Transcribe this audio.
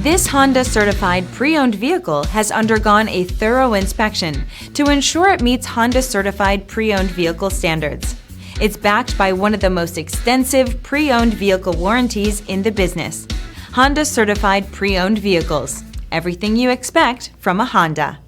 This Honda certified pre-owned vehicle has undergone a thorough inspection to ensure it meets Honda certified pre-owned vehicle standards. It's backed by one of the most extensive pre-owned vehicle warranties in the business. Honda certified pre-owned vehicles. Everything you expect from a Honda.